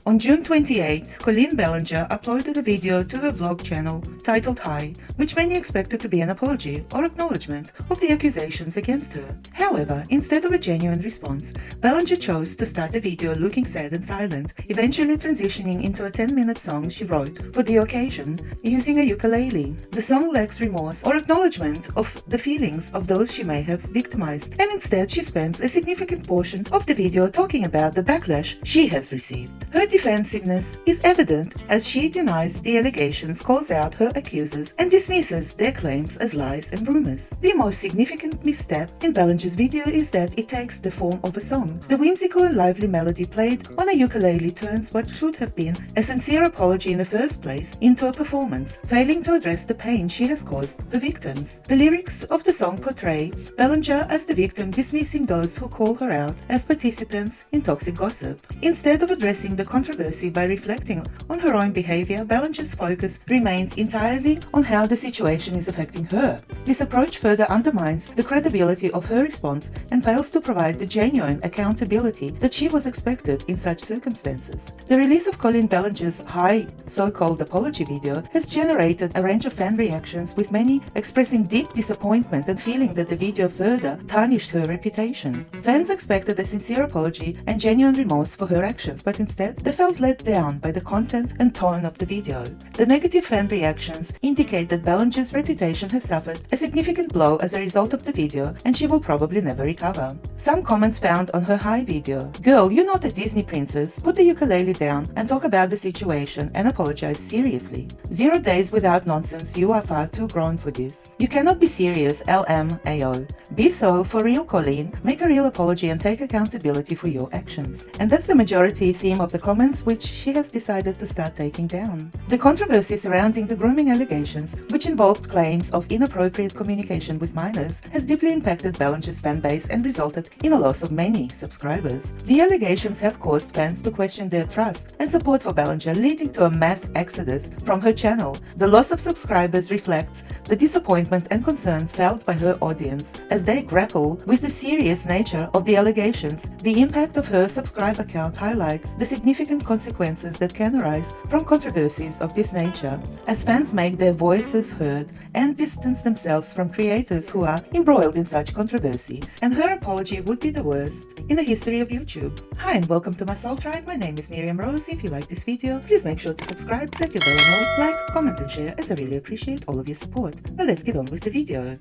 On June 28, Colleen Ballinger uploaded a video to her vlog channel titled Hi, which many expected to be an apology or acknowledgement of the accusations against her. However, instead of a genuine response, Ballinger chose to start the video looking sad and silent, eventually transitioning into a 10-minute song she wrote for the occasion using a ukulele. The song lacks remorse or acknowledgement of the feelings of those she may have victimized, and instead she spends a significant portion of the video talking about the backlash she has received. Her defensiveness is evident as she denies the allegations, calls out her accusers, and dismisses their claims as lies and rumors. The most significant misstep in Ballinger's video is that it takes the form of a song. The whimsical and lively melody played on a ukulele turns what should have been a sincere apology in the first place into a performance, failing to address the pain she has caused her victims. The lyrics of the song portray Ballinger as the victim, dismissing those who call her out as participants in toxic gossip. Instead of addressing the controversy by reflecting on her own behavior, Ballinger's focus remains entirely on how the situation is affecting her. This approach further undermines the credibility of her response and fails to provide the genuine accountability that she was expected in such circumstances. The release of Colleen Ballinger's Hi, so-called apology video has generated a range of fan reactions, with many expressing deep disappointment and feeling that the video further tarnished her reputation. Fans expected a sincere apology and genuine remorse for her actions, but instead they felt let down by the content and tone of the video. The negative fan reactions indicate that Ballinger's reputation has suffered a significant blow as a result of the video, and she will probably never recover. Some comments found on her Hi video: "Girl, you're not a Disney princess. Put the ukulele down and talk about the situation and apologize seriously. 0 days without nonsense. You are far too grown for this. You cannot be serious, LMAO. Be so for real, Colleen. Make a real apology and take accountability for your actions." And that's the majority theme of the comments, which she has decided to start taking down. The controversy surrounding the grooming allegations, which involved claims of inappropriate communication with minors, has deeply impacted Ballinger's fan base and resulted in a loss of many subscribers. The allegations have caused fans to question their trust and support for Ballinger, leading to a mass exodus from her channel. The loss of subscribers reflects the disappointment and concern felt by her audience as they grapple with the serious nature of the allegations. The impact of her subscriber count highlights the significant consequences that can arise from controversies of this nature, as fans make their voices heard and distance themselves from creators who are embroiled in such controversy. And her apology would be the worst in the history of YouTube. Hi and welcome to my Soul Tribe. My name is Miriam Rose. If you like this video, please make sure to subscribe, set your bell on all, like, comment and share, as I really appreciate all of your support. Now let's get on with the video.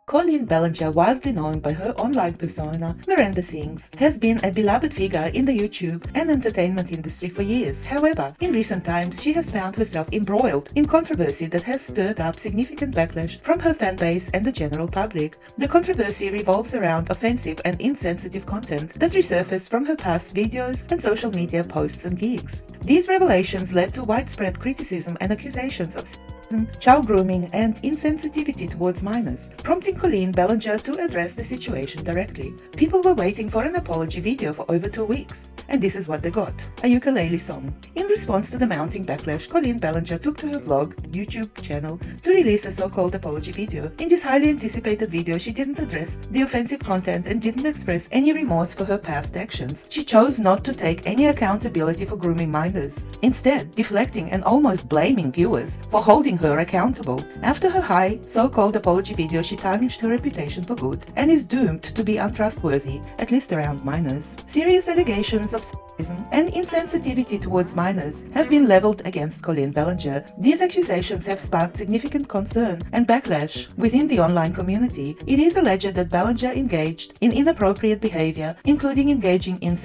Colleen Ballinger, widely known by her online persona mirandssings, has been a beloved figure in the YouTube and entertainment industry for years. However, in recent times, she has found herself embroiled in controversy that has stirred up significant backlash from her fanbase and the general public. The controversy revolves around offensive and insensitive content that resurfaced from her past videos and social media posts and gigs. These revelations led to widespread criticism and accusations of child grooming and insensitivity towards minors, prompting Colleen Ballinger to address the situation directly. People were waiting for an apology video for over 2 weeks, and this is what they got: a ukulele song. In response to the mounting backlash, Colleen Ballinger took to her vlog YouTube channel to release a so-called apology video. In this highly anticipated video, she didn't address the offensive content and didn't express any remorse for her past actions. She chose not to take any accountability for grooming minors, instead deflecting and almost blaming viewers for holding her accountable. After her Hi, so-called apology video, she tarnished her reputation for good and is doomed to be untrustworthy, at least around minors. Serious allegations of sexism and insensitivity towards minors have been leveled against Colleen Ballinger. These accusations have sparked significant concern and backlash within the online community. It is alleged that Ballinger engaged in inappropriate behavior, including engaging in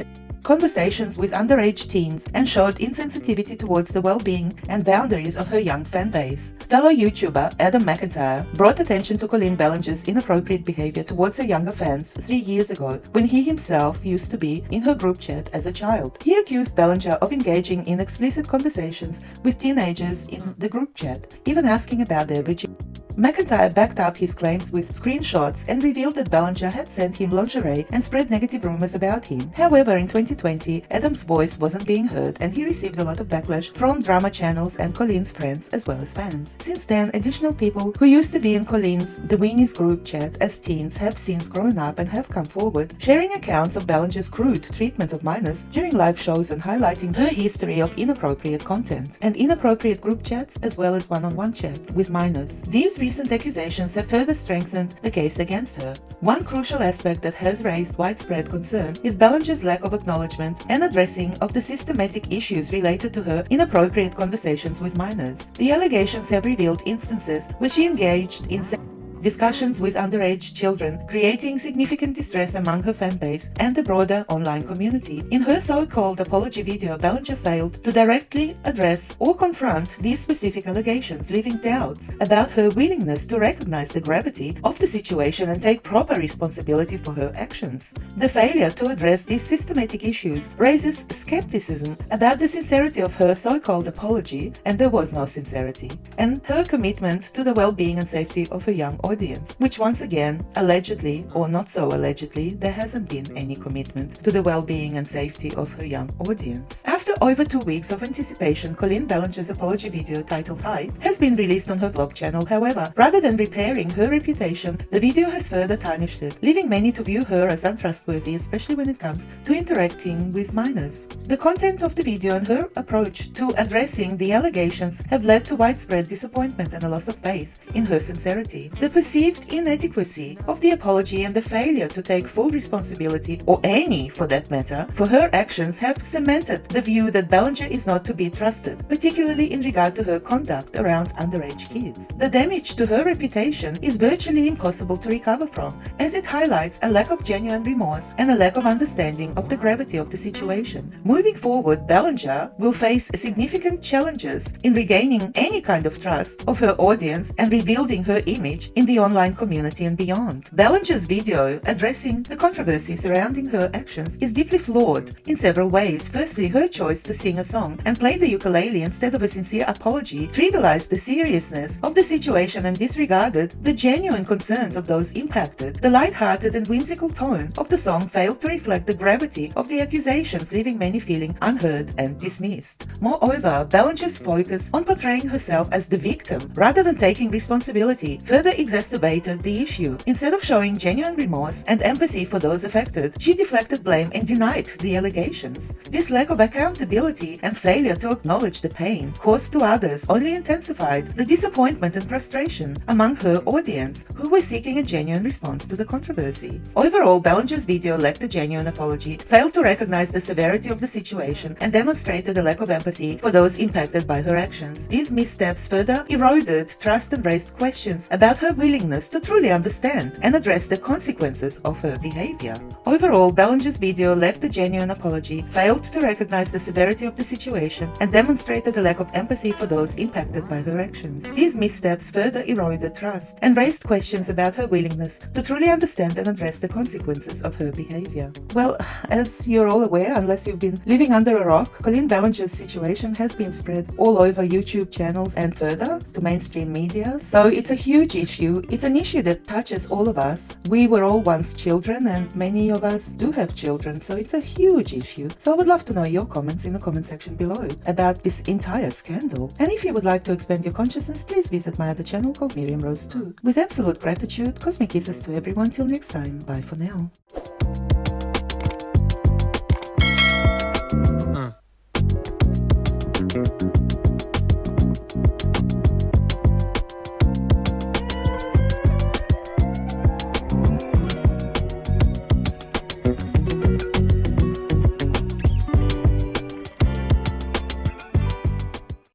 conversations with underage teens, and showed insensitivity towards the well-being and boundaries of her young fan base. Fellow YouTuber Adam McIntyre brought attention to Colleen Ballinger's inappropriate behavior towards her younger fans 3 years ago, when he himself used to be in her group chat as a child. He accused Ballinger of engaging in explicit conversations with teenagers in the group chat, even asking about their virginity. McIntyre backed up his claims with screenshots and revealed that Ballinger had sent him lingerie and spread negative rumors about him. However, in 2020, Adam's voice wasn't being heard and he received a lot of backlash from drama channels and Colleen's friends as well as fans. Since then, additional people who used to be in Colleen's The Weenies group chat as teens have since grown up and have come forward, sharing accounts of Ballinger's crude treatment of minors during live shows and highlighting her history of inappropriate content and inappropriate group chats as well as one-on-one chats with minors. These recent accusations have further strengthened the case against her. One crucial aspect that has raised widespread concern is Ballinger's lack of acknowledgement and addressing of the systematic issues related to her inappropriate conversations with minors. The allegations have revealed instances where she engaged in discussions with underage children, creating significant distress among her fan base and the broader online community. In her so-called apology video, Ballinger failed to directly address or confront these specific allegations, leaving doubts about her willingness to recognize the gravity of the situation and take proper responsibility for her actions. The failure to address these systematic issues raises skepticism about the sincerity of her so-called apology, and there was no sincerity, and her commitment to the well-being and safety of a young audience, which once again, allegedly or not so allegedly, there hasn't been any commitment to the well-being and safety of her young audience. After over 2 weeks of anticipation, Colleen Ballinger's apology video titled Hi has been released on her blog channel. However, rather than repairing her reputation, the video has further tarnished it, leaving many to view her as untrustworthy, especially when it comes to interacting with minors. The content of the video and her approach to addressing the allegations have led to widespread disappointment and a loss of faith in her sincerity. The perceived inadequacy of the apology and the failure to take full responsibility, or any for that matter, for her actions have cemented the view that Ballinger is not to be trusted, particularly in regard to her conduct around underage kids. The damage to her reputation is virtually impossible to recover from, as it highlights a lack of genuine remorse and a lack of understanding of the gravity of the situation. Moving forward, Ballinger will face significant challenges in regaining any kind of trust of her audience and rebuilding her image in the online community and beyond. Ballinger's video addressing the controversy surrounding her actions is deeply flawed in several ways. Firstly, her choice to sing a song and play the ukulele instead of a sincere apology trivialized the seriousness of the situation and disregarded the genuine concerns of those impacted. The light-hearted and whimsical tone of the song failed to reflect the gravity of the accusations, leaving many feeling unheard and dismissed. Moreover, Ballinger's focus on portraying herself as the victim rather than taking responsibility further exacerbated the issue. Instead of showing genuine remorse and empathy for those affected, she deflected blame and denied the allegations. This lack of accountability and failure to acknowledge the pain caused to others only intensified the disappointment and frustration among her audience, who were seeking a genuine response to the controversy. Overall, Ballinger's video lacked a genuine apology, failed to recognize the severity of the situation, and demonstrated a lack of empathy for those impacted by her actions. These missteps further eroded trust and raised questions about her willingness to truly understand and address the consequences of her behavior. Overall, Ballinger's video lacked a genuine apology, failed to recognize the severity of the situation, and demonstrated a lack of empathy for those impacted by her actions. These missteps further eroded trust and raised questions about her willingness to truly understand and address the consequences of her behavior. Well, as you're all aware, unless you've been living under a rock, Colleen Ballinger's situation has been spread all over YouTube channels and further to mainstream media. So it's a huge issue. It's an issue that touches all of us. We were all once children, and many of us do have children, so it's a huge issue. So I would love to know your comments in the comment section below about this entire scandal. And if you would like to expand your consciousness, please visit my other channel called Miriam Rose too. With absolute gratitude, cosmic kisses to everyone. Till next time, bye for now.